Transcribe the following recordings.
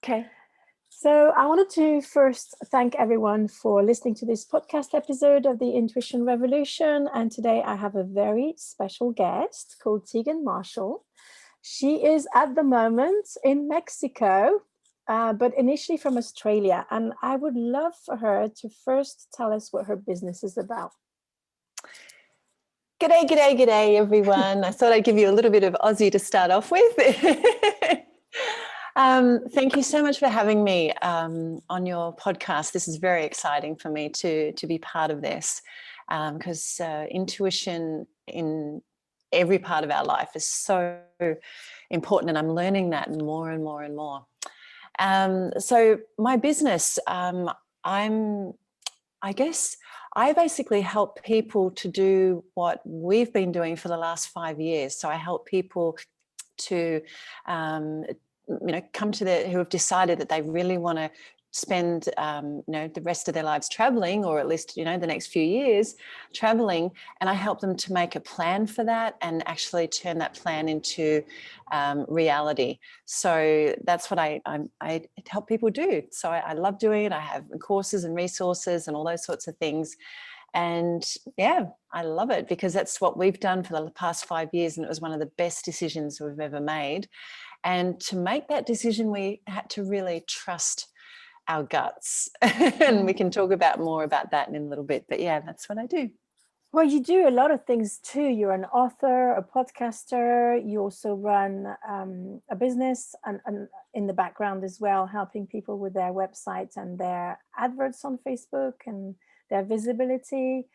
Okay. So I wanted to first thank everyone for listening to this podcast episode of the Intuition Revolution. And today I have a very special guest called Tegan Marshall. She is at the moment in Mexico, but initially from Australia. And I would love for her to first tell us what her business is about. G'day, everyone. I thought I'd give you a little bit of Aussie to start off with. Thank you so much for having me on your podcast. This is very exciting for me to be part of this, because intuition in every part of our life is so important, and I'm learning that more and more and more. So my business, I basically help people to do what we've been doing for the last 5 years. So I help people to, come to who have decided that they really want to spend, the rest of their lives traveling, or at least, the next few years traveling. And I help them to make a plan for that and actually turn that plan into reality. So that's what I help people do. So I love doing it. I have courses and resources and all those sorts of things. And yeah, I love it because that's what we've done for the past 5 years. And it was one of the best decisions we've ever made. And to make that decision, we had to really trust our guts. And we can talk more about that in a little bit. But yeah, that's what I do. Well, you do a lot of things too. You're an author, a podcaster. You also run a business and in the background as well, helping people with their websites and their adverts on Facebook and their visibility.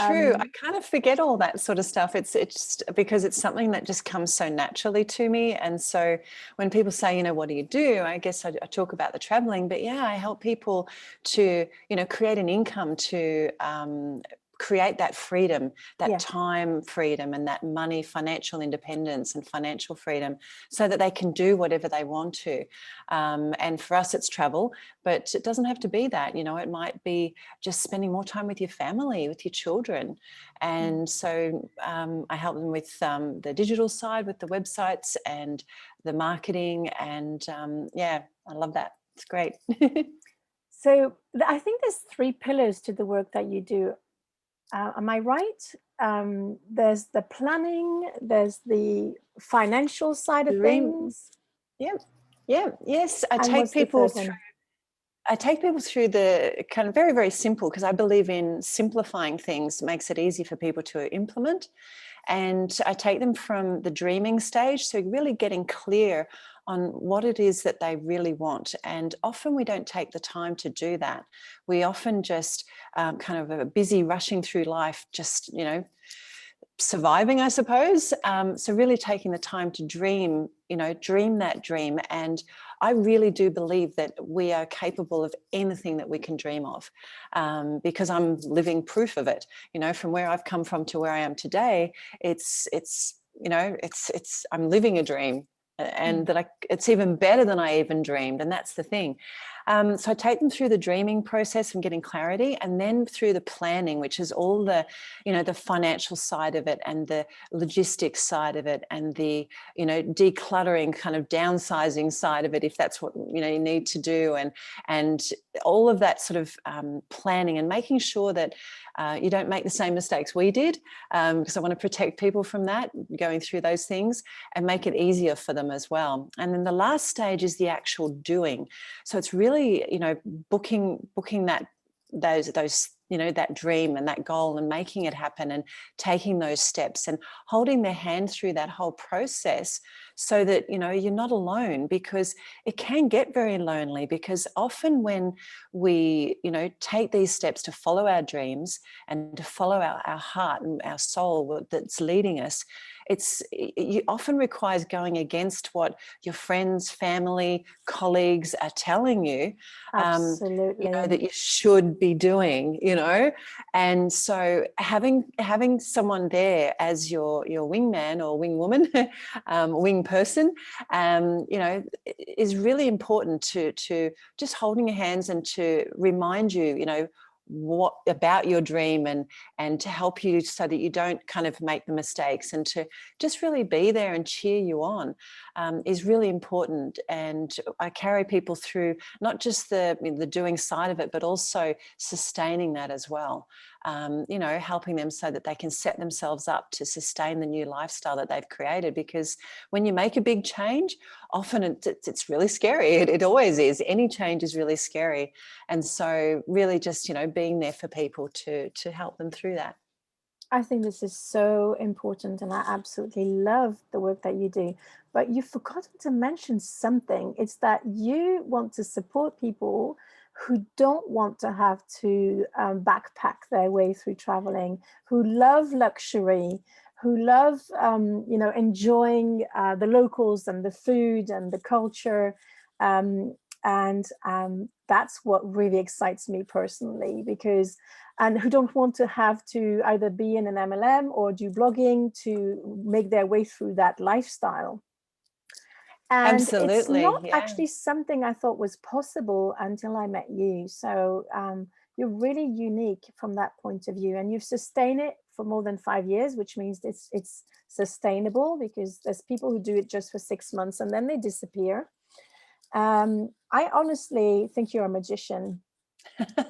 True. I kind of forget all that sort of stuff. It's because it's something that just comes so naturally to me. And so when people say, what do you do? I guess I talk about the traveling, but yeah, I help people to, create an income to create that freedom, that time freedom, and that money, financial independence and financial freedom, so that they can do whatever they want to. And for us, it's travel, but it doesn't have to be that. It might be just spending more time with your family, with your children. And so I help them with the digital side, with the websites and the marketing. And I love that. It's great. So I think there's 3 pillars to the work that you do. Am I right? There's the planning, there's the financial side of things. Yes. I take people through the kind of very, very simple, because I believe in simplifying things makes it easy for people to implement. And I take them from the dreaming stage, so really getting clear on what it is that they really want. And often we don't take the time to do that. We often just kind of are busy rushing through life, just, surviving, I suppose. So really taking the time to dream that dream. And I really do believe that we are capable of anything that we can dream of, because I'm living proof of it. From where I've come from to where I am today, it's I'm living a dream. And that it's even better than I even dreamed. And that's the thing. So I take them through the dreaming process and getting clarity, and then through the planning, which is all the, the financial side of it and the logistics side of it and the, decluttering, kind of downsizing side of it, if that's what, you need to do. And all of that sort of planning and making sure that you don't make the same mistakes we did, because I want to protect people from that, going through those things, and make it easier for them as well. And then the last stage is the actual doing. So it's really, booking those that dream and that goal, and making it happen, and taking those steps and holding their hand through that whole process, so that you're not alone, because it can get very lonely. Because often when we take these steps to follow our dreams and to follow our heart and our soul that's leading us, it often requires going against what your friends, family, colleagues are telling you. Absolutely. That you should be doing. And so having someone there as your wingman or wingwoman, wing person, is really important to just holding your hands and to remind you, what about your dream, and to help you so that you don't kind of make the mistakes, and to just really be there and cheer you on. is really important. And I carry people through not just the doing side of it, but also sustaining that as well. You know, helping them so that they can set themselves up to sustain the new lifestyle that they've created. Because when you make a big change, often it's really scary. It always is. Any change is really scary. And so really just, you know, being there for people to help them through that. I think this is so important, and I absolutely love the work that you do. But you've forgotten to mention something. It's that you want to support people who don't want to have to backpack their way through traveling, who love luxury, who love you know, enjoying the locals and the food and the culture. And that's what really excites me personally, because and who don't want to have to either be in an MLM or do blogging to make their way through that lifestyle. And Absolutely, it's not yeah. actually something I thought was possible until I met you. So you're really unique from that point of view, and you've sustained it for more than 5 years, which means it's sustainable, because there's people who do it just for 6 months and then they disappear. I honestly think you're a magician.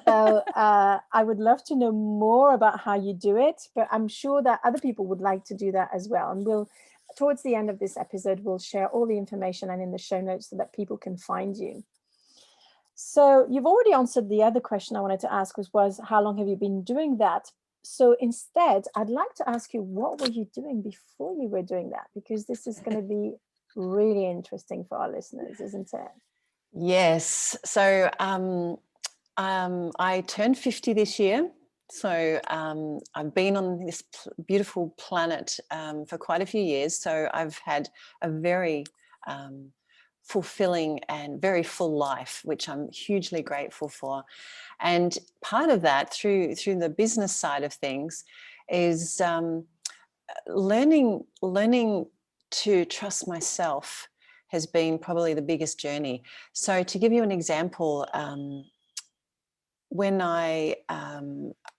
So I would love to know more about how you do it, but I'm sure that other people would like to do that as well. And we'll, towards the end of this episode, we'll share all the information and in the show notes so that people can find you. So you've already answered the other question I wanted to ask, which was how long have you been doing that? So instead, I'd like to ask you, what were you doing before you were doing that? Because this is going to be really interesting for our listeners, isn't it? Yes. So I turned 50 this year. So I've been on this beautiful planet for quite a few years. So I've had a very fulfilling and very full life, which I'm hugely grateful for. And part of that through the business side of things is learning to trust myself has been probably the biggest journey. So to give you an example, when I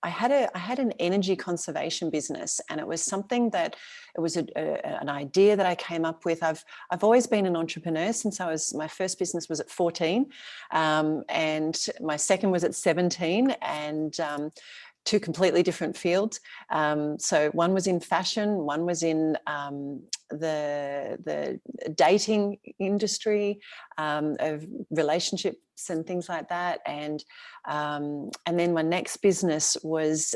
had an energy conservation business, and it was something that it was an idea that I came up with. I've always been an entrepreneur since my first business was at 14, and my second was at 17, and two completely different fields. So one was in fashion, one was in the dating industry, of relationships and things like that. And then my next business was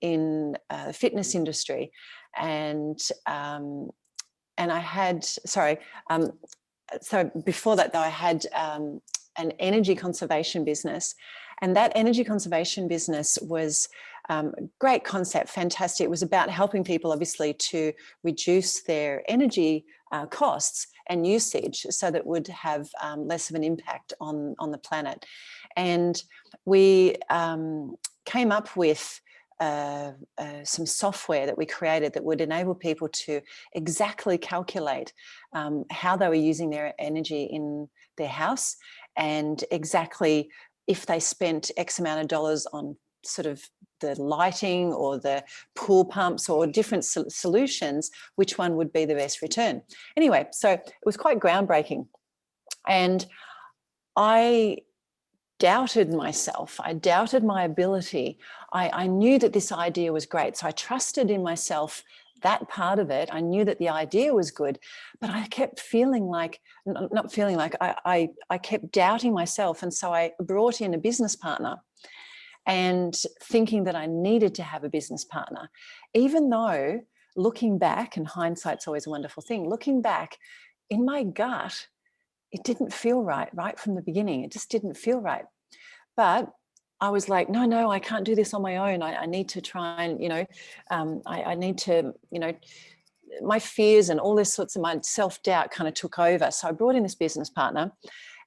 in the fitness industry. And I had, so before that though, I had an energy conservation business. And that energy conservation business was a great concept, fantastic. It was about helping people, obviously, to reduce their energy costs and usage so that would have less of an impact on the planet. And we came up with some software that we created that would enable people to exactly calculate how they were using their energy in their house, and exactly if they spent X amount of dollars on sort of the lighting or the pool pumps or different solutions, which one would be the best return. Anyway, so it was quite groundbreaking. And I doubted myself. I doubted my ability. I knew that this idea was great. So I trusted in myself, that part of it. I knew that the idea was good, but I kept feeling like, not feeling like, I kept doubting myself. And so I brought in a business partner, and thinking that I needed to have a business partner, even though looking back, and hindsight's always a wonderful thing, looking back in my gut, it didn't feel right from the beginning. It just didn't feel right. But I was like, no, I can't do this on my own. I need to try and, I need to, my fears and all this sorts of my self-doubt kind of took over. So I brought in this business partner,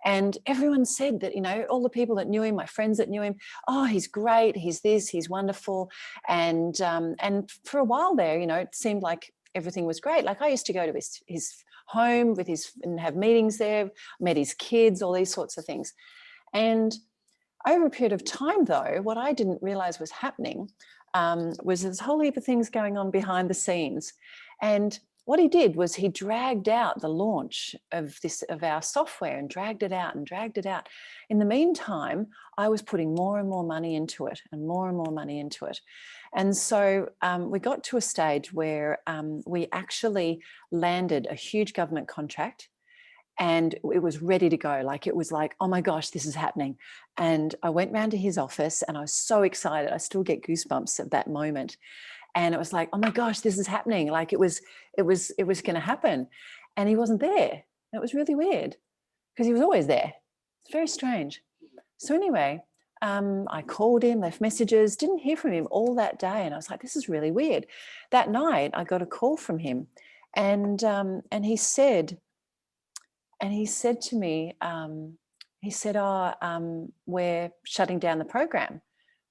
and everyone said that, all the people that knew him, my friends that knew him, oh, he's great, he's this, he's wonderful. And for a while there, it seemed like everything was great. Like I used to go to his home and have meetings there, met his kids, all these sorts of things. And over a period of time, though, what I didn't realize was happening was this whole heap of things going on behind the scenes. And what he did was he dragged out the launch of our software and dragged it out and dragged it out. In the meantime, I was putting more and more money into it and more money into it. And so we got to a stage where we actually landed a huge government contract, and it was ready to go. Like, it was like, oh my gosh, this is happening. And I went round to his office and I was so excited. I still get goosebumps at that moment. And it was like, oh my gosh, this is happening. Like, it was going to happen. And he wasn't there. It was really weird because he was always there. It's very strange. So anyway, I called him, left messages, didn't hear from him all that day. And I was like, this is really weird. That night I got a call from him, and he said to me, he said, we're shutting down the program.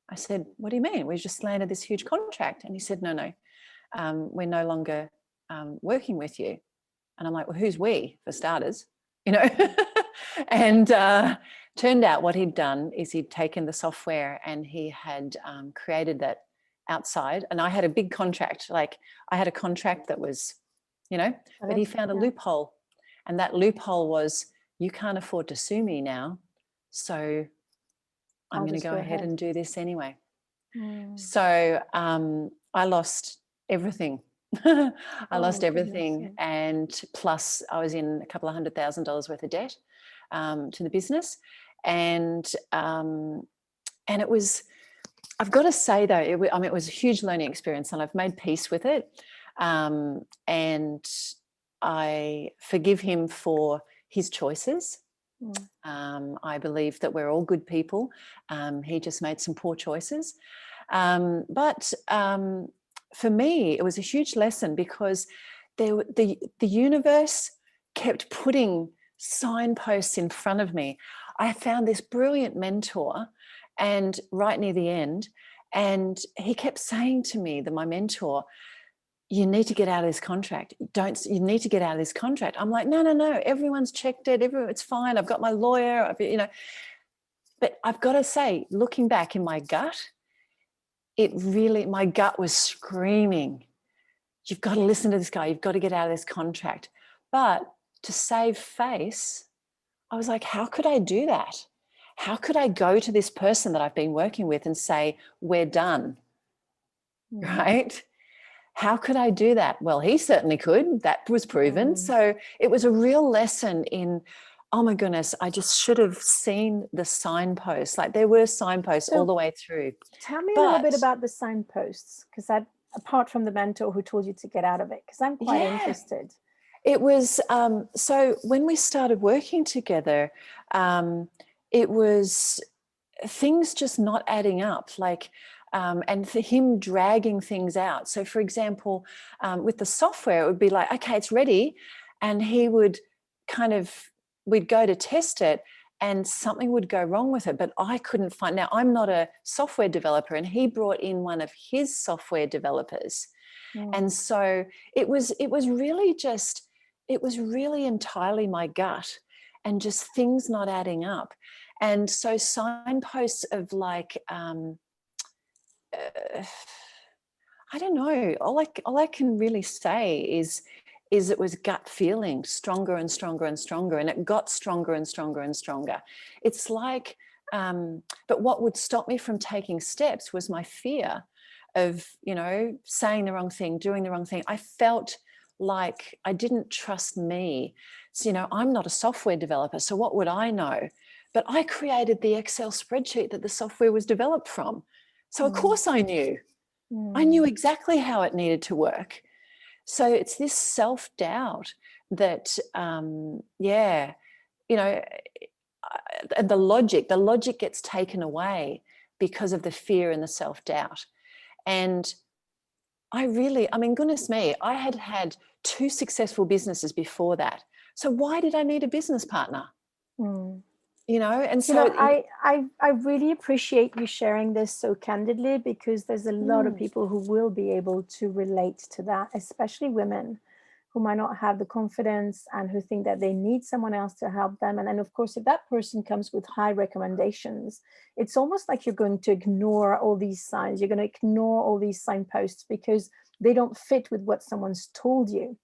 I said, what do you mean? We just landed this huge contract. And he said, no, we're no longer working with you. And I'm like, well, who's we, for starters? You know? And turned out what he'd done is he'd taken the software and he had created that outside. And I had a big contract. Like, I had a contract that was, you know, but he found a loophole. And that loophole was, you can't afford to sue me now. So I'm going to go ahead and do this anyway. So I lost everything. I lost everything. Goodness. And plus I was in a couple of $100,000 worth of debt to the business. And it was, I've got to say though, it was a huge learning experience, and I've made peace with it. And I forgive him for his choices. I believe that we're all good people. He just made some poor choices. But for me, it was a huge lesson, because the universe kept putting signposts in front of me. I found this brilliant mentor, and right near the end, and he kept saying to me, my mentor, you need to get out of this contract. You need to get out of this contract. I'm like, no, everyone's checked it. It's fine. I've got my lawyer, but I've got to say, looking back in my gut, my gut was screaming, you've got to listen to this guy. You've got to get out of this contract. But to save face, I was like, how could I do that? How could I go to this person that I've been working with and say, we're done, right? How could I do that? Well, he certainly could. That was proven. So it was a real lesson in, oh my goodness, I just should have seen the signposts. Like, there were signposts all the way through. Tell me a little bit about the signposts, because apart from the mentor who told you to get out of it, because I'm quite interested. It was, so when we started working together, it was things just not adding up. Like, and for him dragging things out. So for example, with the software, it would be like, okay, it's ready. And he would we'd go to test it and something would go wrong with it, but I couldn't find. Now, I'm not a software developer, and he brought in one of his software developers. And so it was really entirely my gut and just things not adding up. And so signposts of like, I don't know. All I can really say is it was gut feeling, stronger and stronger and stronger, and it got stronger and stronger and stronger. It's like, but what would stop me from taking steps was my fear of, saying the wrong thing, doing the wrong thing. I felt like I didn't trust me. So, I'm not a software developer, so what would I know? But I created the Excel spreadsheet that the software was developed from. So of course I knew. I knew exactly how it needed to work. So it's this self-doubt that, and the logic gets taken away because of the fear and the self-doubt. And goodness me, I had 2 successful businesses before that. So why did I need a business partner? And so I really appreciate you sharing this so candidly, because there's a lot of people who will be able to relate to that, especially women who might not have the confidence and who think that they need someone else to help them. And then of course, if that person comes with high recommendations, it's almost like you're going to ignore all these signs. You're going to ignore all these signposts because they don't fit with what someone's told you.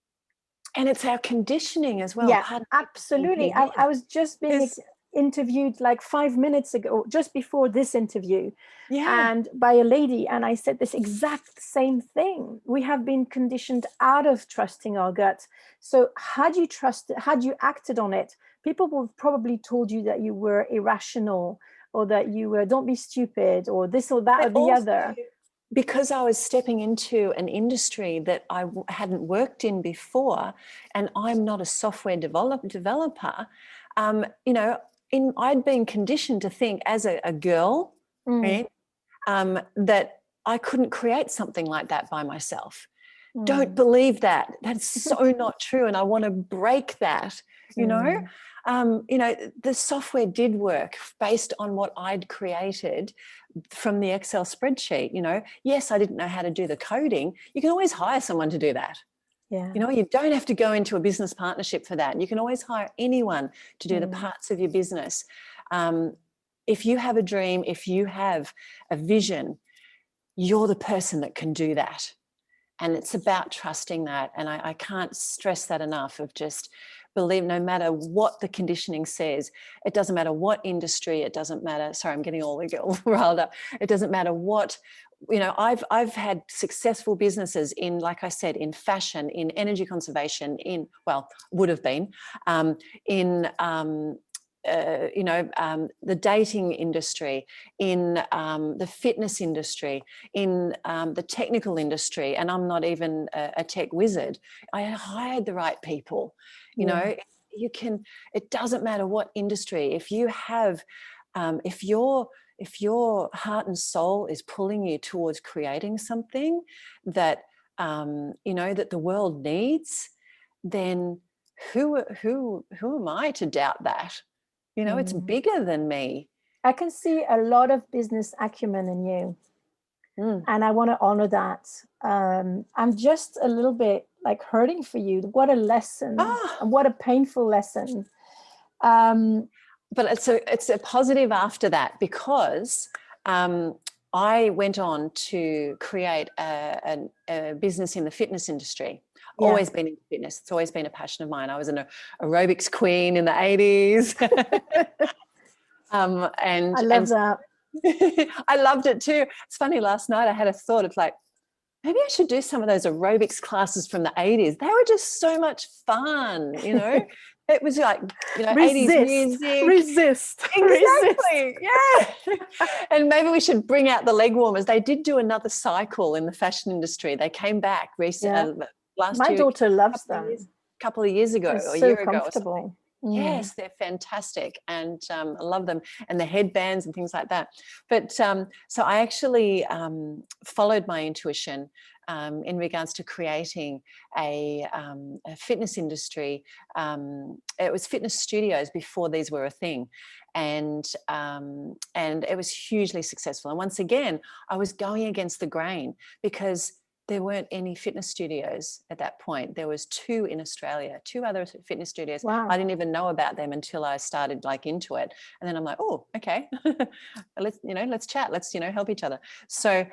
And it's our conditioning as well. Yeah, Pardon absolutely. me, I was just being is interviewed like 5 minutes ago, just before this interview, yeah. and by a lady, and I said this exact same thing. We have been conditioned out of trusting our gut. So had you acted on it, people would have probably told you that you were irrational, or that you were, don't be stupid, or this or that, But or the also, other. because I was stepping into an industry that I hadn't worked in before, and I'm not a software developer, you know, I'd been conditioned to think as a girl, right, that I couldn't create something like that by myself. Don't believe that. That's so not true, and I want to break that. You know, the software did work based on what I'd created from the Excel spreadsheet. Yes, I didn't know how to do the coding. You can always hire someone to do that. Yeah. You don't have to go into a business partnership for that. You can always hire anyone to do the parts of your business. If you have a dream, if you have a vision, you're the person that can do that. And it's about trusting that. And I can't stress that enough, of just believe, no matter what the conditioning says, it doesn't matter what industry, it doesn't matter. Sorry, I'm getting all riled up. It doesn't matter what, I've had successful businesses in, like I said, in fashion, in energy conservation, would have been, in the dating industry, in the fitness industry, in the technical industry, and I'm not even a tech wizard. I hired the right people. You can. It doesn't matter what industry. If you have, if your heart and soul is pulling you towards creating something that that the world needs, then who am I to doubt that? It's bigger than me. I can see a lot of business acumen in you. And I want to honor that. I'm just a little bit like hurting for you. What a lesson. And what a painful lesson. But it's a positive after that, because I went on to create a business in the fitness industry. Always been into fitness. It's always been a passion of mine. I was an aerobics queen in the 80s. And I love that. I loved it too. It's funny, last night I had a thought of like, maybe I should do some of those aerobics classes from the 80s. They were just so much fun, It was like, 80s music. Resist. Exactly. Yeah. And maybe we should bring out the leg warmers. They did do another cycle in the fashion industry. They came back recently, last year. My daughter loves them. A couple of years ago, They're a so year ago. comfortable. Yes, they're fantastic, and I love them, and the headbands and things like that. But so I actually followed my intuition in regards to creating a fitness industry. It was fitness studios before these were a thing, and it was hugely successful. And once again, I was going against the grain, because there weren't any fitness studios at that point. There was 2 in Australia, 2 other fitness studios. Wow. I didn't even know about them until I started into it. And then I'm like, oh, okay, let's chat. Let's, help each other. So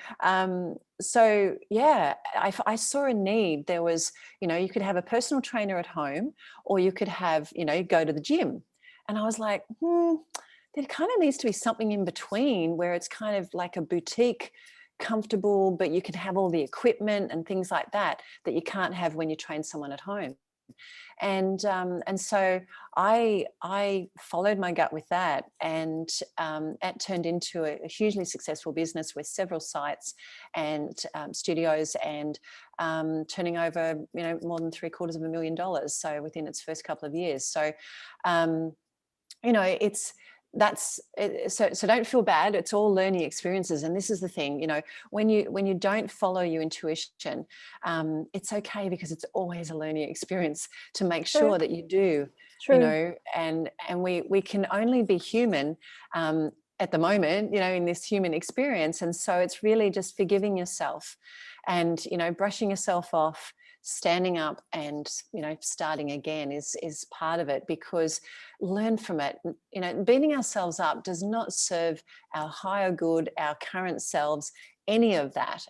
yeah, I saw a need. There was, you could have a personal trainer at home, or you could have, go to the gym. And I was like, there kind of needs to be something in between, where it's kind of like a boutique, comfortable, but you can have all the equipment and things like that you can't have when you train someone at home. And so I followed my gut with that, and it turned into a hugely successful business with several sites and studios, and turning over more than $750,000. So within its first couple of years. So so don't feel bad. It's all learning experiences. And this is the thing, when you don't follow your intuition, it's okay, because it's always a learning experience to make sure that you do. And we can only be human at the moment, in this human experience. And so it's really just forgiving yourself and brushing yourself off, standing up, and starting again is part of it, because learn from it. Beating ourselves up does not serve our higher good, our current selves, any of that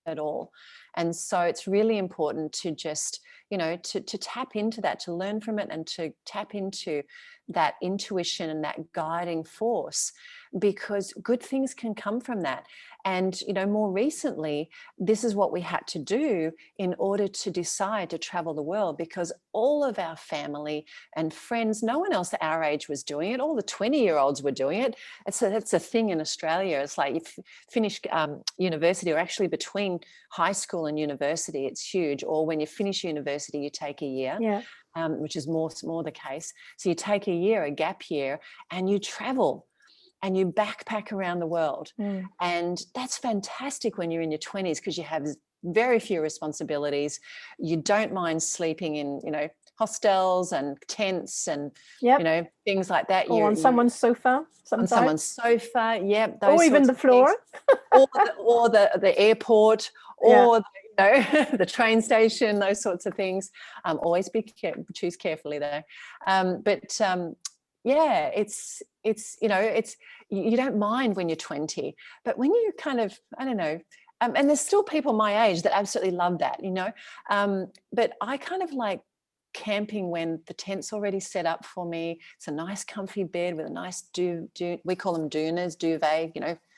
at all. And so it's really important to just to tap into that, to learn from it, and to tap into that intuition and that guiding force, because good things can come from that. And, more recently, this is what we had to do in order to decide to travel the world, because all of our family and friends, no one else our age was doing it. All the 20-year-olds were doing it. That's a thing in Australia. It's like you finish university, or actually between high school and university, it's huge. Or when you finish university, you take a year. Yeah. Which is more the case. So you take a year, a gap year, and you travel and you backpack around the world. And that's fantastic when you're in your 20s, because you have very few responsibilities. You don't mind sleeping in, hostels and tents and, things like that. Or on someone's sofa sometimes. On someone's sofa, Or even the floor. or the airport, or the train station, those sorts of things. Always choose carefully though. It's you don't mind when you're 20, but when you kind of, I don't know, and there's still people my age that absolutely love that, but I kind of like camping when the tent's already set up for me. It's a nice comfy bed with a nice we call them doonas, duvet,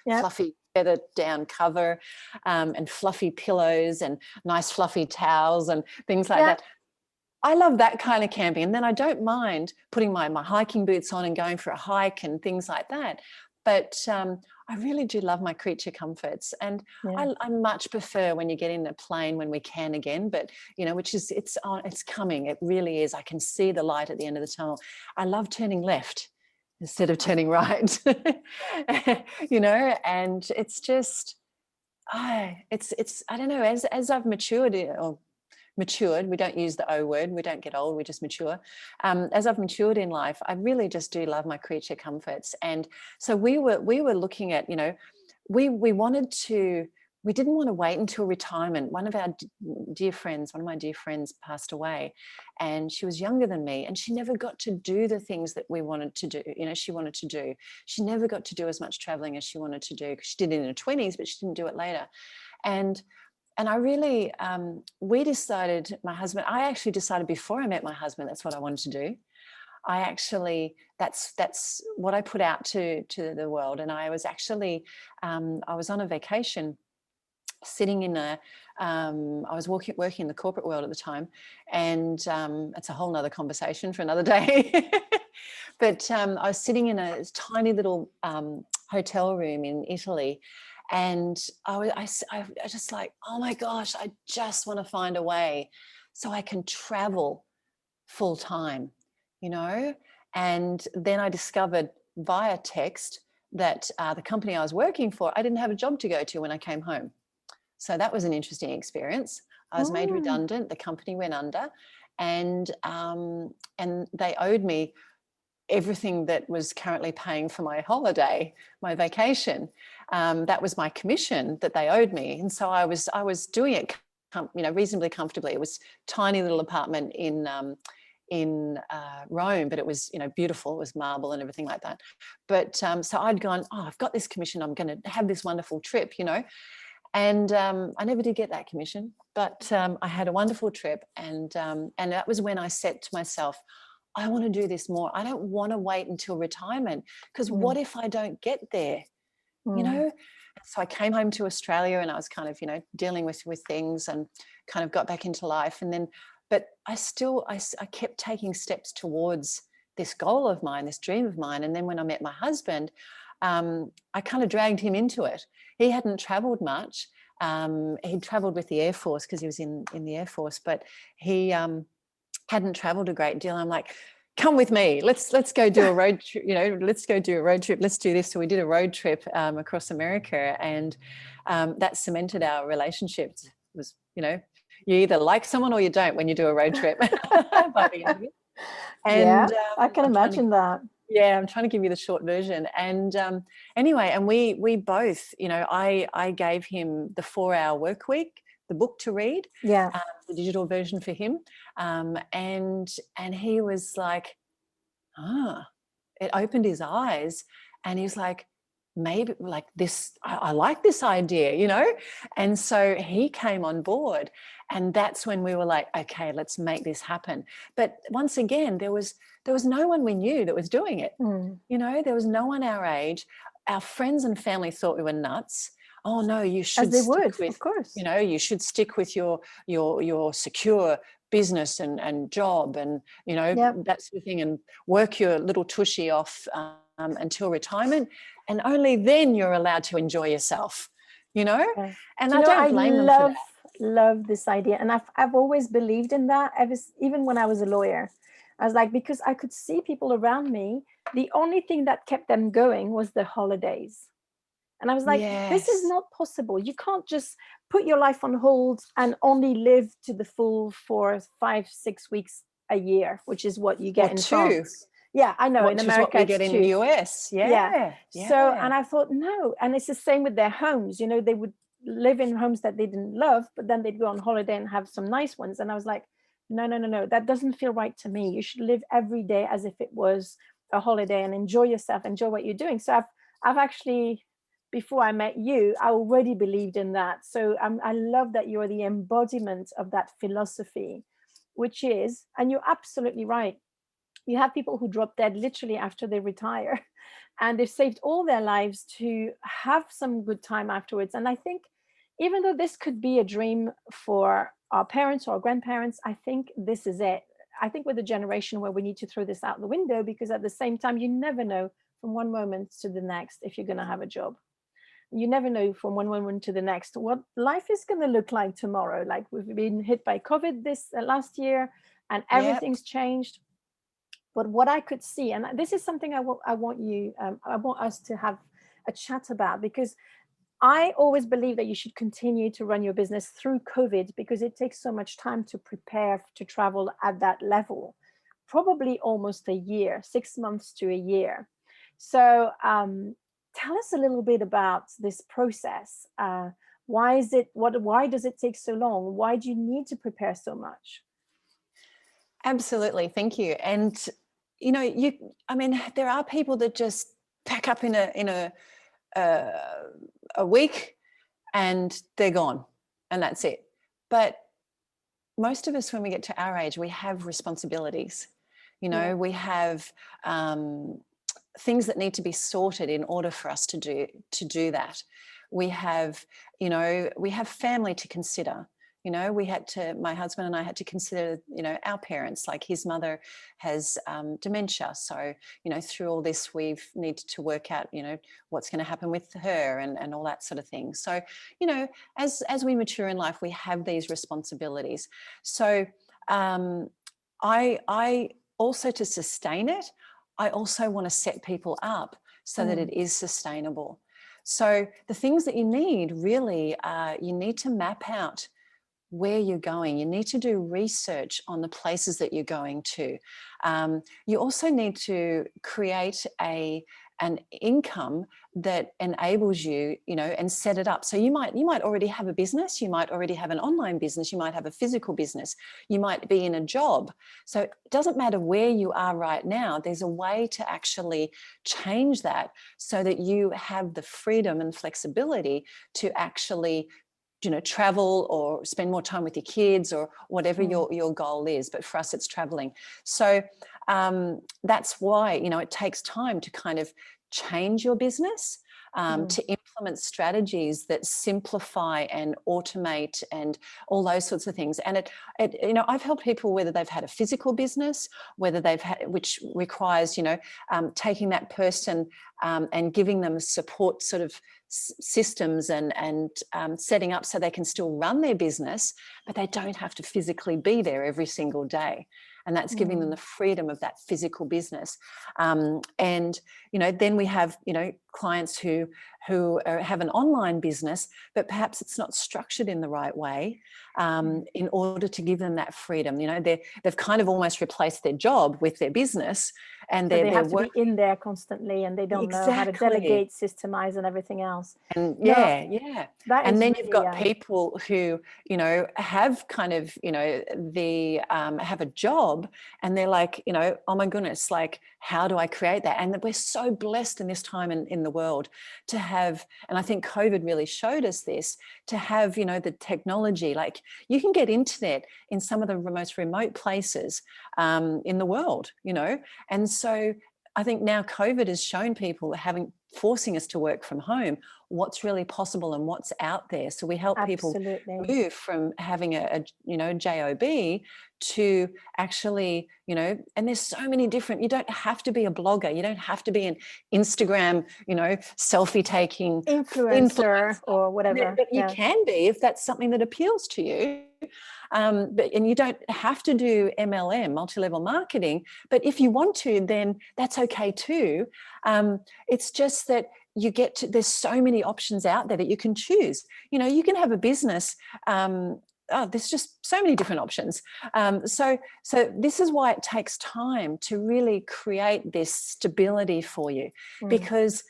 fluffy feathered down cover, and fluffy pillows and nice fluffy towels and things like that. I love that kind of camping. And then I don't mind putting my hiking boots on and going for a hike and things like that. But I really do love my creature comforts. And I much prefer when you get in a plane when we can again, but, which is, it's coming. It really is. I can see the light at the end of the tunnel. I love turning left instead of turning right, and it's just, I don't know, as I've matured, we don't use the O word, we don't get old, we just mature. As I've matured in life, I really just do love my creature comforts. And so we were looking at, we didn't want to wait until retirement. One of my dear friends passed away, and she was younger than me, and she never got to do the things that we wanted to do. She wanted to do. She never got to do as much traveling as she wanted to do, because she did it in her 20s, but she didn't do it later. And I really, I actually decided before I met my husband, that's what I wanted to do. That's what I put out to the world. And I was actually, I was on a vacation, sitting in I was working in the corporate world at the time, and it's a whole nother conversation for another day. But I was sitting in a tiny little hotel room in Italy, and I just like, oh my gosh, I just want to find a way so I can travel full time, And then I discovered via text that the company I was working for, I didn't have a job to go to when I came home. So that was an interesting experience. I was made redundant. The company went under, and they owed me everything that was currently paying for my holiday, my vacation. That was my commission that they owed me. And so I was doing it, reasonably comfortably. It was a tiny little apartment in Rome, but it was, beautiful. It was marble and everything like that. But so I'd gone, I've got this commission. I'm going to have this wonderful trip, And I never did get that commission, but I had a wonderful trip. And that was when I said to myself, I want to do this more. I don't want to wait until retirement, because what if I don't get there? So I came home to Australia, and I was kind of, dealing with things, and kind of got back into life. And then, but I kept taking steps towards this goal of mine, this dream of mine. And then when I met my husband, I kind of dragged him into it. He hadn't traveled much. He'd traveled with the Air Force, because he was in the Air Force, but he hadn't traveled a great deal. I'm like, come with me. Let's go do a road trip. Let's go do a road trip. Let's do this. So we did a road trip across America, and that cemented our relationship. It was, you either like someone or you don't when you do a road trip. By the end of it. And I can imagine that. Yeah, I'm trying to give you the short version. And anyway, and we both, I gave him the 4-hour work week, the book to read, the digital version for him. And he was like, it opened his eyes, and he was like, maybe like this, I like this idea, you know? And so he came on board, and that's when we were like, okay, let's make this happen. But once again, there was no one we knew that was doing it. You know, there was no one our age. Our friends and family thought we were nuts. Oh no, you should As they stick would, with, of course. you know, you should stick with your secure business and job, and, you know, that sort of thing, and work your little tushy off until retirement, and only then you're allowed to enjoy yourself, you know. Yeah. And I don't blame them for that. Love this idea, and I've always believed in that. Even when I was a lawyer, I was like, because I could see people around me, the only thing that kept them going was the holidays. And I was like, this is not possible. You can't just put your life on hold and only live to the full for 5-6 weeks a year, which is what you get in France. Yeah, I know. In America, what we get in the US. Yeah. So, and I thought, no. And it's the same with their homes. You know, they would live in homes that they didn't love, but then they'd go on holiday and have some nice ones. And I was like, no, that doesn't feel right to me. You should live every day as if it was a holiday and enjoy yourself, enjoy what you're doing. So I've actually, before I met you, I already believed in that. So I love that you're the embodiment of that philosophy, which is, and you're absolutely right. You have people who drop dead literally after they retire, and they've saved all their lives to have some good time afterwards. And I think even though this could be a dream for our parents or our grandparents, I think this is it. I think we're the generation where we need to throw this out the window, because at the same time, you never know from one moment to the next if you're going to have a job. You never know from one moment to the next what life is going to look like tomorrow. Like, we've been hit by COVID this last year, and everything's changed. But what I could see, and this is something I want us to have a chat about, because I always believe that you should continue to run your business through COVID, because it takes so much time to prepare to travel at that level, probably almost a year, 6 months to a year. So tell us a little bit about this process. Why does it take so long? Why do you need to prepare so much? Absolutely. Thank you. And, you know, there are people that just pack up in a week and they're gone, and that's it. But most of us, when we get to our age, we have responsibilities. You know, we have things that need to be sorted in order for us to do that. We have, we have family to consider. You know, my husband and I had to consider, our parents. Like, his mother has dementia. So, through all this, we've needed to work out, what's going to happen with her and all that sort of thing. So, as we mature in life, we have these responsibilities. So I also, to sustain it, I also want to set people up so that it is sustainable. So the things that you need really, you need to map out where you're going. You need to do research on the places that you're going to. You also need to create an income that enables you, and set it up. So you might already have a business, you might already have an online business, you might have a physical business, you might be in a job. So it doesn't matter where you are right now, there's a way to actually change that so that you have the freedom and flexibility to actually travel or spend more time with your kids or whatever your goal is. But for us, it's traveling. So that's why, it takes time to kind of change your business, to implement strategies that simplify and automate and all those sorts of things. And I've helped people, whether they've had a physical business, whether they've had, which requires, taking that person and giving them support sort of systems and setting up so they can still run their business, but they don't have to physically be there every single day. And that's giving them the freedom of that physical business. And, then we have, clients who who have an online business, but perhaps it's not structured in the right way in order to give them that freedom. You know, they've kind of almost replaced their job with their business, and so they have to be in there constantly, and they don't know how to delegate, systemize, and everything else. And and then you've got people who, you know, have kind of, you know, have a job, and they're like, you know, oh my goodness, like, how do I create that? And we're so blessed in this time in the world to have, and I think COVID really showed us this, to have, you know, the technology, like you can get internet in some of the most remote places in the world, you know. And so I think now COVID has shown people, forcing us to work from home, what's really possible and what's out there. So we help people move from having a you know, job to actually, you know, and there's so many different, you don't have to be a blogger, you don't have to be an Instagram, you know, selfie taking influencer or whatever. But you can be, if that's something that appeals to you. And you don't have to do MLM, multi-level marketing, but if you want to, then that's okay too. It's just that there's so many options out there that you can choose. You know, you can have a business. There's just so many different options. So this is why it takes time to really create this stability for you, because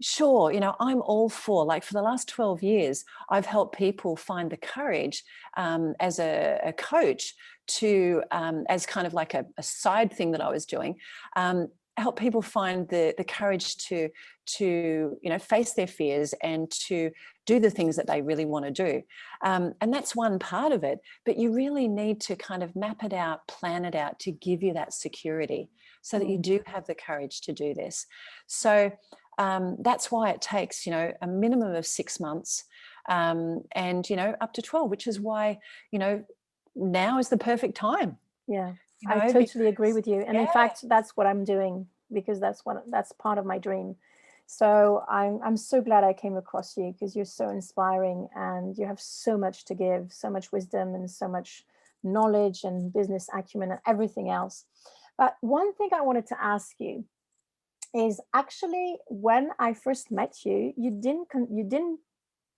sure, you know, I'm all for, like, for the last 12 years, I've helped people find the courage as a coach to, as kind of like a side thing that I was doing, help people find the courage to, you know, face their fears and to do the things that they really want to do. And that's one part of it, but you really need to kind of map it out, plan it out to give you that security so that you do have the courage to do this. So that's why it takes, you know, a minimum of 6 months and, you know, up to 12, which is why, you know, now is the perfect time. Yeah, you know, I totally agree with you. And in fact, that's what I'm doing, because that's part of my dream. So I'm so glad I came across you, because you're so inspiring and you have so much to give, so much wisdom and so much knowledge and business acumen and everything else. But one thing I wanted to ask you is, actually, when I first met you, you didn't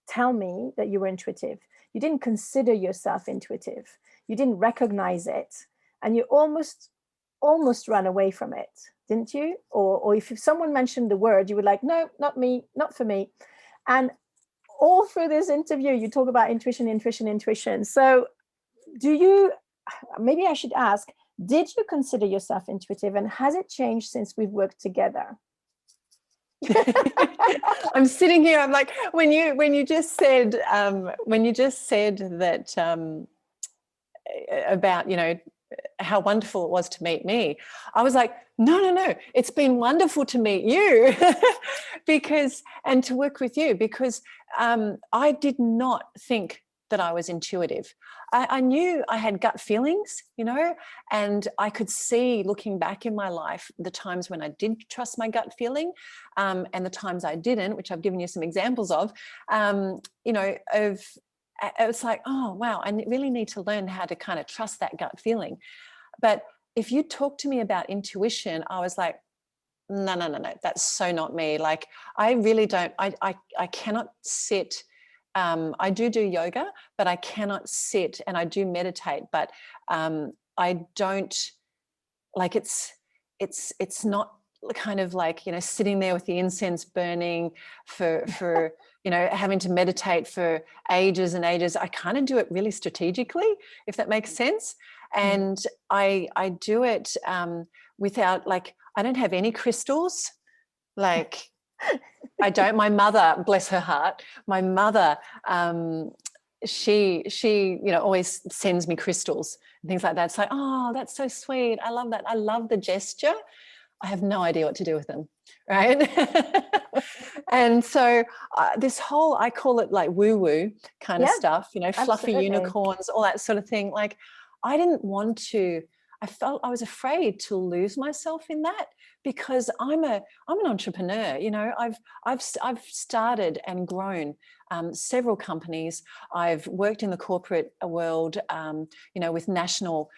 tell me that you were intuitive. You didn't consider yourself intuitive. You didn't recognize it, and you almost ran away from it, didn't you? Or if someone mentioned the word, you were like, no, not me, not for me. And all through this interview, you talk about intuition. So maybe I should ask, did you consider yourself intuitive, and has it changed since we've worked together? I'm sitting here, I'm like, when you just said that about, you know, how wonderful it was to meet me, I was like, no, it's been wonderful to meet you and to work with you, because I did not think that I was intuitive. I knew I had gut feelings, you know, and I could see, looking back in my life, the times when I did trust my gut feeling and the times I didn't, which I've given you some examples of, you know, it's like, oh, wow, I really need to learn how to kind of trust that gut feeling. But if you talk to me about intuition, I was like, no, that's so not me. Like, I really don't, I cannot sit. I do yoga, but I cannot sit, and I do meditate, but I don't, like, it's not kind of like, you know, sitting there with the incense burning for you know, having to meditate for ages and ages. I kind of do it really strategically, if that makes sense. And I do it without, like, I don't have any crystals, like, I don't. My mother, bless her heart, my mother, she, you know, always sends me crystals and things like that. It's like, oh, that's so sweet. I love that. I love the gesture. I have no idea what to do with them, right? And so this whole, I call it like woo-woo kind of stuff, you know, fluffy unicorns, all that sort of thing. Like, I didn't want to, I was afraid to lose myself in that, because I'm an entrepreneur. You know, I've started and grown several companies. I've worked in the corporate world, you know, with national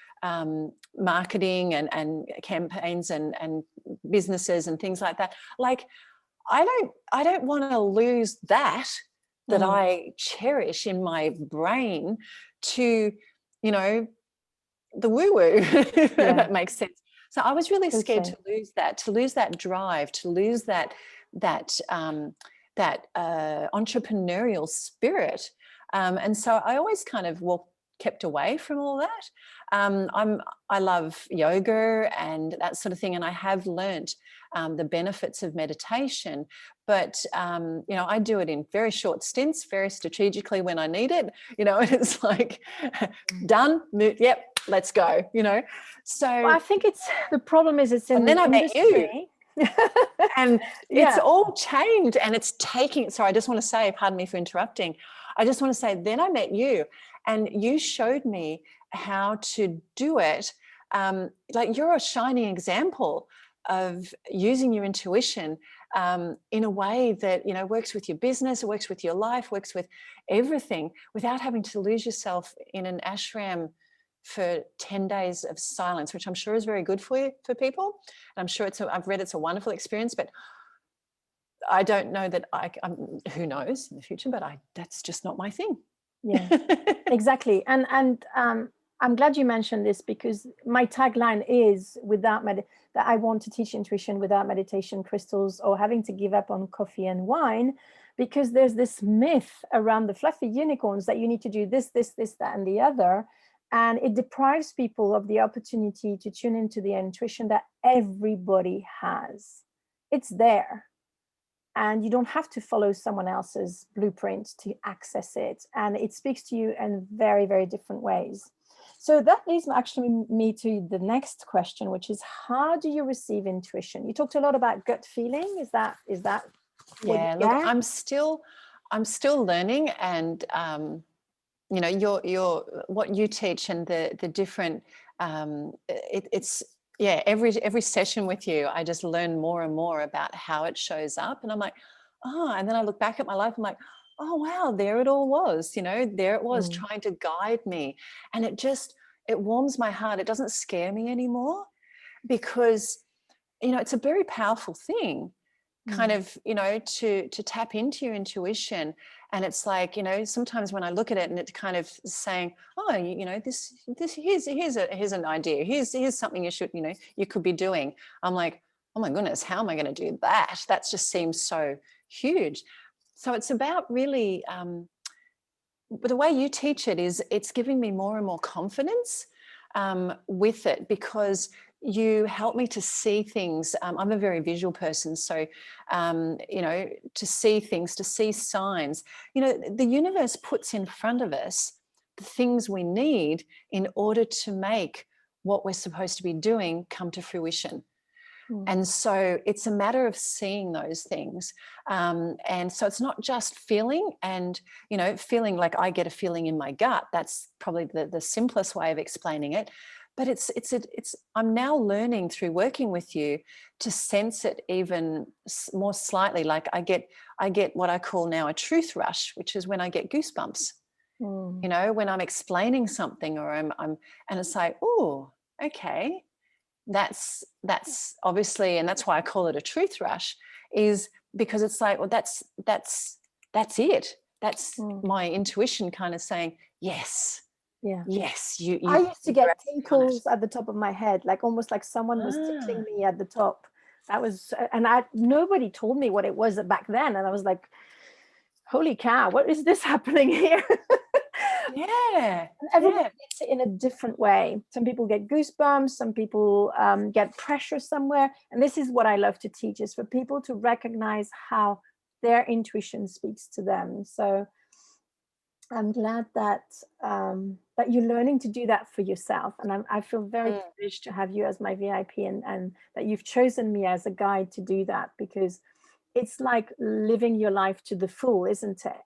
marketing and campaigns and businesses and things like that. Like, I don't want to lose that Mm. I cherish in my brain to, you know, the woo-woo, if that makes sense. So I was really scared to lose that drive, to lose that entrepreneurial spirit. And so I always kind of kept away from all that. I love yoga and that sort of thing, and I have learnt the benefits of meditation, but I do it in very short stints, very strategically when I need it, and it's like done, yep, let's go, So well, I think the problem is it's in and then the I industry. met you. And it's all changed, and it's taking. So I just want to say, pardon me for interrupting. I just want to say, then I met you, and you showed me how to do it. Like, you're a shining example of using your intuition in a way that works with your business, works with your life, works with everything, without having to lose yourself in an ashram for 10 days of silence, which I'm sure is very good for people. And I'm sure I've read it's a wonderful experience, but I don't know that who knows in the future, but that's just not my thing. Yeah, exactly. And I'm glad you mentioned this, because my tagline is that I want to teach intuition without meditation, crystals, or having to give up on coffee and wine, because there's this myth around the fluffy unicorns that you need to do this, that, and the other. And it deprives people of the opportunity to tune into the intuition that everybody has. It's there. And you don't have to follow someone else's blueprint to access it. And it speaks to you in very, very different ways. So that leads me to the next question, which is, how do you receive intuition? You talked a lot about gut feeling. Is that yeah, look, I'm still learning, and your what you teach and the different it's every session with you, I just learn more and more about how it shows up, and I'm like, and then I look back at my life, I'm like, oh wow, there it all was, there it was, trying to guide me. And it warms my heart. It doesn't scare me anymore, because it's a very powerful thing, kind of, to tap into your intuition. And it's like, sometimes when I look at it and it's kind of saying, oh, this here's an idea, here's something you could be doing. I'm like, oh my goodness, how am I going to do that? That just seems so huge. So it's about really, but the way you teach it is, it's giving me more and more confidence with it, because you help me to see things. I'm a very visual person, so to see things, to see signs. The universe puts in front of us the things we need in order to make what we're supposed to be doing come to fruition. And so it's a matter of seeing those things. And so it's not just feeling, and, feeling like I get a feeling in my gut. That's probably the simplest way of explaining it. But I'm now learning through working with you to sense it even more slightly. Like I get what I call now a truth rush, which is when I get goosebumps, when I'm explaining something, or I'm and it's like, oh, okay. That's obviously, and that's why I call it a truth rush, is because it's like, well, that's it. That's my intuition kind of saying, yes. Yeah. Yes. I used to get tinkles at the top of my head, like almost like someone was tickling me at the top. That was, and nobody told me what it was back then. And I was like, holy cow, what is this happening here? Yeah. Everyone gets it in a different way. Some people get goosebumps, some people get pressure somewhere. And this is what I love to teach, is for people to recognize how their intuition speaks to them. So I'm glad that that you're learning to do that for yourself. And I feel very privileged to have you as my VIP, and that you've chosen me as a guide to do that, because it's like living your life to the full, isn't it?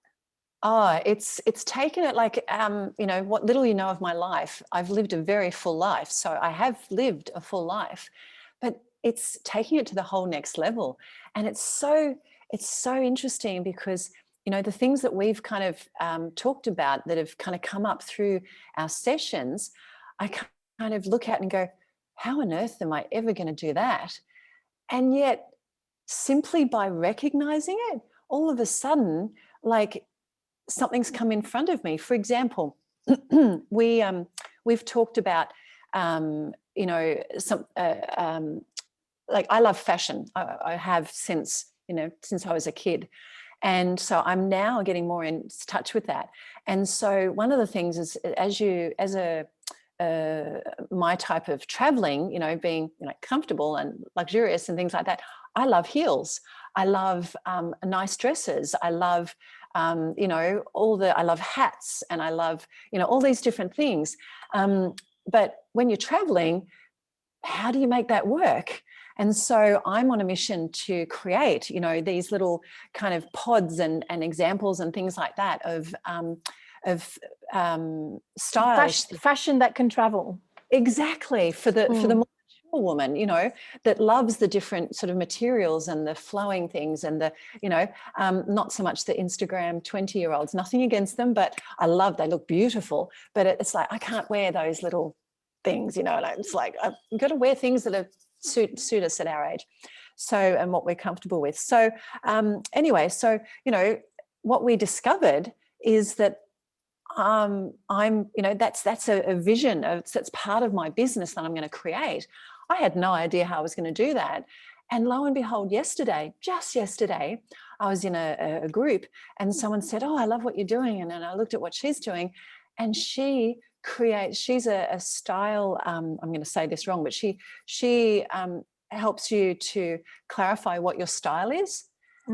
Oh, it's taken it like, what little you know of my life, I've lived a very full life. So I have lived a full life, but it's taking it to the whole next level. And it's so interesting, because, the things that we've kind of talked about that have kind of come up through our sessions, I kind of look at and go, how on earth am I ever going to do that? And yet simply by recognizing it, all of a sudden, like something's come in front of me. For example, we've talked about, you know, like I love fashion. I have since, you know, since I was a kid. And so I'm now getting more in touch with that. And so one of the things is, my type of traveling, you know, being, you know, comfortable and luxurious and things like that, I love heels. I love nice dresses. I love, you know, I love hats, and I love, you know, all these different things. But when you're traveling, how do you make that work? And so I'm on a mission to create, you know, these little kind of pods and examples and things like that of stylish fashion that can travel. Exactly, for the more mature woman, you know, that loves the different sort of materials and the flowing things and the, you know, not so much the Instagram 20-year-olds, nothing against them, but they look beautiful, but it's like, I can't wear those little things, you know, and it's like, I've got to wear things that are suit us at our age. So, and what we're comfortable with. So anyway, so, you know, what we discovered is that I'm, you know, that's a vision. That's part of my business that I'm going to create. I had no idea how I was going to do that. And lo and behold, just yesterday, I was in a group and someone said, oh, I love what you're doing. And then I looked at what she's doing, and she's a style, I'm going to say this wrong, but she helps you to clarify what your style is.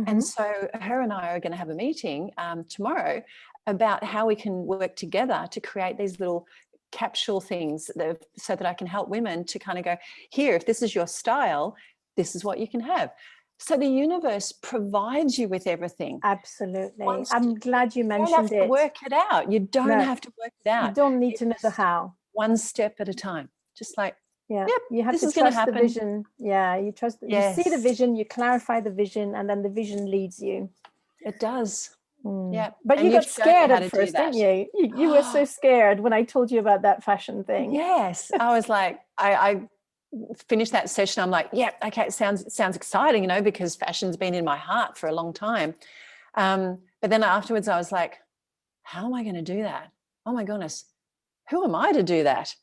And so her and I are going to have a meeting tomorrow about how we can work together to create these little capsule things so that I can help women to kind of go, here, if this is your style, this is what you can have. So the universe provides you with everything. Absolutely. I'm glad you mentioned it. You don't have to work it out. You don't have to work it out. You don't need to know the how. One step at a time. Just like, yeah, yep, you have to trust the vision. Yeah, you trust. Yes. You see the vision, you clarify the vision, and then the vision leads you. It does. Yeah, but you got scared at first, didn't you? You were so scared when I told you about that fashion thing. Yes, I was like, I finished that session. I'm like, yeah, okay, it sounds exciting, you know, because fashion's been in my heart for a long time. But then afterwards, I was like, how am I going to do that? Oh my goodness, who am I to do that?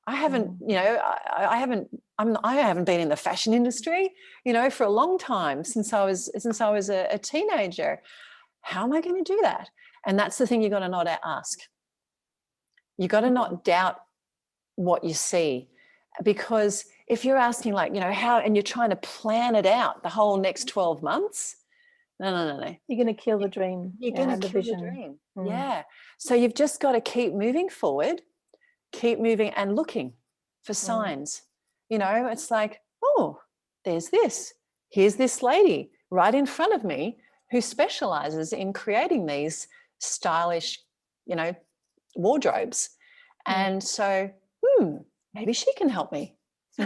I haven't, you know, I haven't been in the fashion industry, you know, for a long time, since I was a teenager. How am I going to do that? And that's the thing you got to not ask. You got to not doubt what you see, because if you're asking, like, you know, how, and you're trying to plan it out the whole next 12 months, no. You're going to kill the dream. You're going to kill the dream. Yeah. So you've just got to keep moving forward, keep moving and looking for signs. You know, it's like, oh, there's this. Here's this lady right in front of me who specializes in creating these stylish, you know, wardrobes. And so, maybe she can help me. You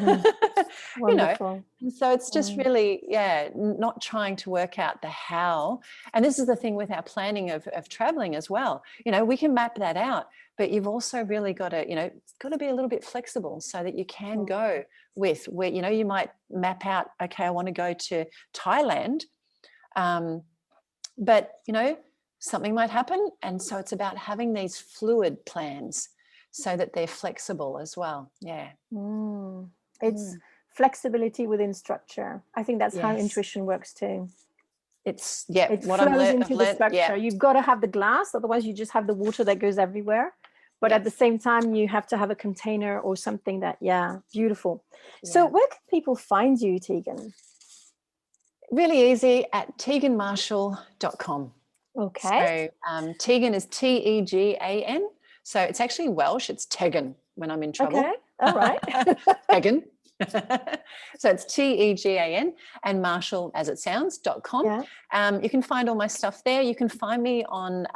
know, and so it's just really, not trying to work out the how. And this is the thing with our planning of traveling as well. You know, we can map that out, but you've also really got to, you know, it's got to be a little bit flexible so that you can go with where, you know, you might map out, okay, I want to go to Thailand. But, you know, something might happen. And so it's about having these fluid plans so that they're flexible as well. Yeah. It's flexibility within structure. I think that's how intuition works too. It's, it flows into the structure. Yeah. You've got to have the glass, otherwise you just have the water that goes everywhere. But at the same time, you have to have a container or something that, beautiful. Yeah. So where can people find you, Tegan? Really easy, at teganmarshall.com. Okay. So Tegan is Tegan. So it's actually Welsh. It's Tegan when I'm in trouble. Okay. All right. Tegan. So it's Tegan, and Marshall, as it sounds, .com. Yeah. You can find all my stuff there. You can find me on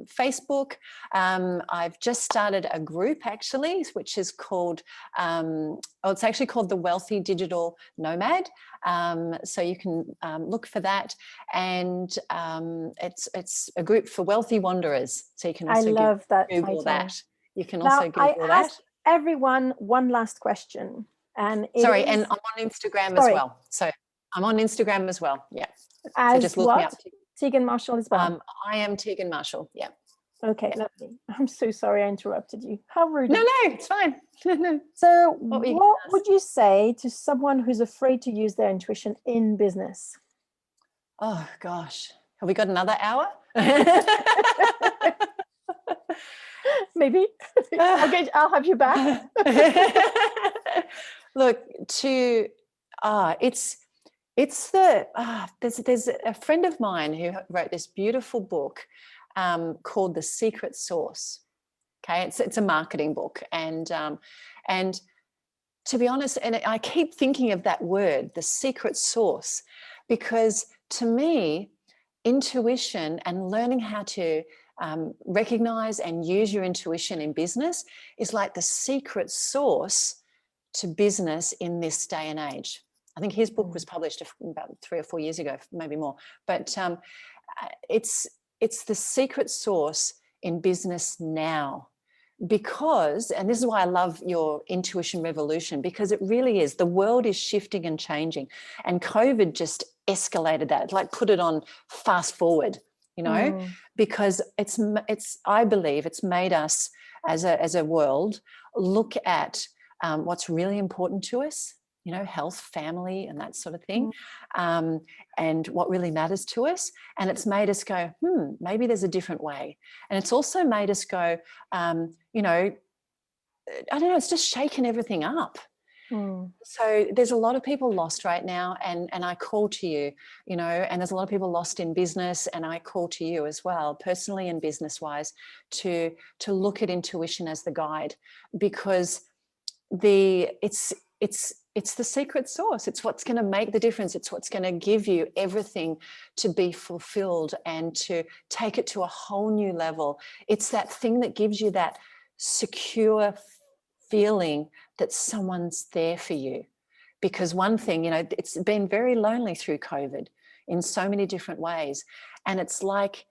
Facebook. I've just started a group, actually, which is called, it's actually called the Wealthy Digital Nomad. So you can look for that. And it's a group for wealthy wanderers. So you can also Google that. You can also Google that. Everyone, one last question. And and I'm on Instagram as well. So I'm on Instagram as well. Yeah. As so just look me what? up. Tegan Marshall as well. I am Tegan Marshall. Yeah. Okay, lovely. I'm so sorry I interrupted you. How rude. No, it's fine. So what would you say to someone who's afraid to use their intuition in business? Oh, gosh. Have we got another hour? Maybe. I'll have you back. Look, there's a friend of mine who wrote this beautiful book called The Secret Sauce. Okay, it's a marketing book, and to be honest, and I keep thinking of that word, the secret sauce, because to me, intuition and learning how to recognize and use your intuition in business is like the secret sauce to business in this day and age. I think his book was published about 3 or 4 years ago, maybe more. But it's the secret sauce in business now. Because, and this is why I love your intuition revolution, because it really is. The world is shifting and changing, and COVID just escalated that, like put it on fast forward, because I believe it's made us as a world look at what's really important to us, health, family, and that sort of thing, and what really matters to us. And it's made us go, maybe there's a different way. And it's also made us go, I don't know, it's just shaken everything up. So there's a lot of people lost right now, and I call to you, and there's a lot of people lost in business, and I call to you as well, personally and business-wise, to look at intuition as the guide, because it's the secret sauce. It's what's going to make the difference. It's what's going to give you everything to be fulfilled and to take it to a whole new level. It's that thing that gives you that secure feeling that someone's there for you. Because one thing, it's been very lonely through COVID in so many different ways. And it's like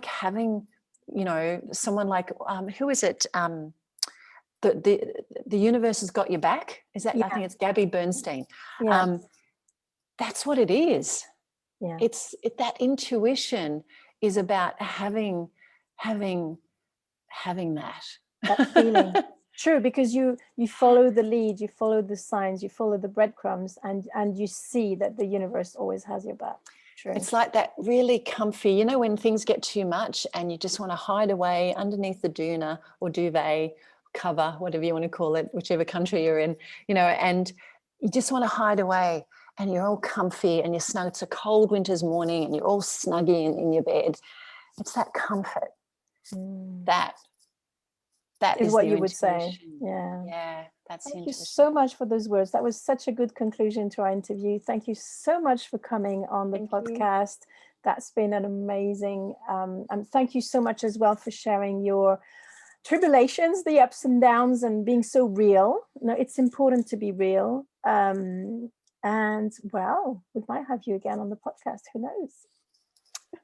having, someone like, who is it? The universe has got your back. Is that? Yeah. I think it's Gabby Bernstein. Yes. That's what it is. Yeah. That intuition is about having that feeling. True, because you follow the lead, you follow the signs, you follow the breadcrumbs, and you see that the universe always has your back. True. It's like that really comfy, when things get too much and you just want to hide away underneath the doona or duvet cover, whatever you want to call it, whichever country you're in, and you just want to hide away, and you're all comfy and you're snug. It's a cold winter's morning and you're all snuggy in your bed. It's that comfort. That is what you intuition. Would say. Yeah, that's Thank intuition. you so much for those words. That was such a good conclusion to our interview. Thank you so much for coming on the podcast. That's been an amazing, and thank you so much as well for sharing your tribulations, the ups and downs, and being so real. It's important to be real. And well, we might have you again on the podcast. Who knows?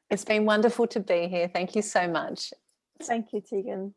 It's been wonderful to be here. Thank you so much. Thank you, Tegan.